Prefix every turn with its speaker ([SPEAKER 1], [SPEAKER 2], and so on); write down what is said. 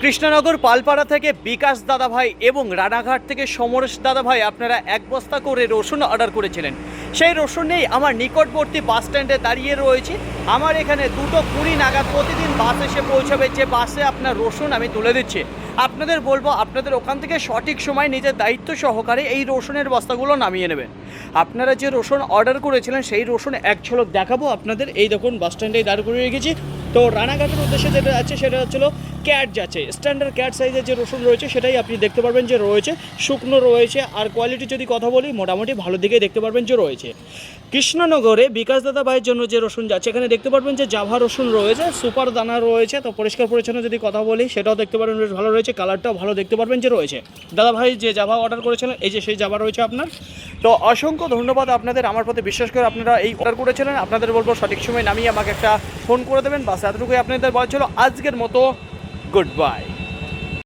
[SPEAKER 1] কৃষ্ণনগর পালপাড়া থেকে বিকাশ দাদাভাই এবং রানাঘাট থেকে সমরেশ দাদাভাই আপনারা এক বস্তা করে রসুন অর্ডার করেছিলেন। সেই রসুন নেই আমার নিকটবর্তী বাস স্ট্যান্ডে দাঁড়িয়ে রয়েছি। আমার এখানে 2:20 নাগাদ প্রতিদিন বাস এসে পৌঁছাবে, যে বাসে আপনার রসুন আমি তুলে দিচ্ছি। আপনাদের বলবো আপনাদের ওখান থেকে সঠিক সময় নিজের দায়িত্ব সহকারে এই রসুনের বস্তাগুলো নামিয়ে নেবেন। আপনারা যে রসুন অর্ডার করেছিলেন সেই রসুন এক ঝলক দেখাবো আপনাদের। এই দেখুন বাস স্ট্যান্ডেই দাঁড় করিয়ে রেখেছি। তো রানাঘাটের উদ্দেশ্যে যেটা যাচ্ছে সেটা হচ্ছিল ক্যাট যাচ্ছে, স্ট্যান্ডার্ড ক্যাট সাইজের যে রসুন রয়েছে সেটাই আপনি দেখতে পারবেন যে রয়েছে, শুকনো রয়েছে। আর কোয়ালিটি যদি কথা বলি মোটামুটি ভালো দিকেই দেখতে পারবেন যে রয়েছে। কৃষ্ণনগরে বিকাশ দাদা ভাইয়ের জন্য যে রসুন যাচ্ছে এখানে দেখতে পারবেন যে জাভা রসুন রয়েছে, সুপার দানা রয়েছে। তো পরিষ্কার পরিচ্ছন্ন যদি কথা বলি সেটাও দেখতে পারবেন বেশ ভালো রয়েছে, কালারটাও ভালো দেখতে পারবেন যে রয়েছে। দাদা ভাই যে জাভা অর্ডার করেছিলেন এই যে সেই জাভা রয়েছে আপনার। তো অসংখ্য ধন্যবাদ আপনাদের, আমার প্রতি বিশ্বাস করে আপনারা এই অর্ডার করেছিলেন। আপনাদের বলবো সঠিক সময় নামিয়ে আমাকে একটা ফোন করে দেবেন, বাস এতটুকুই আপনাদের বলা ছিল। আজকের মতো গুড বাই।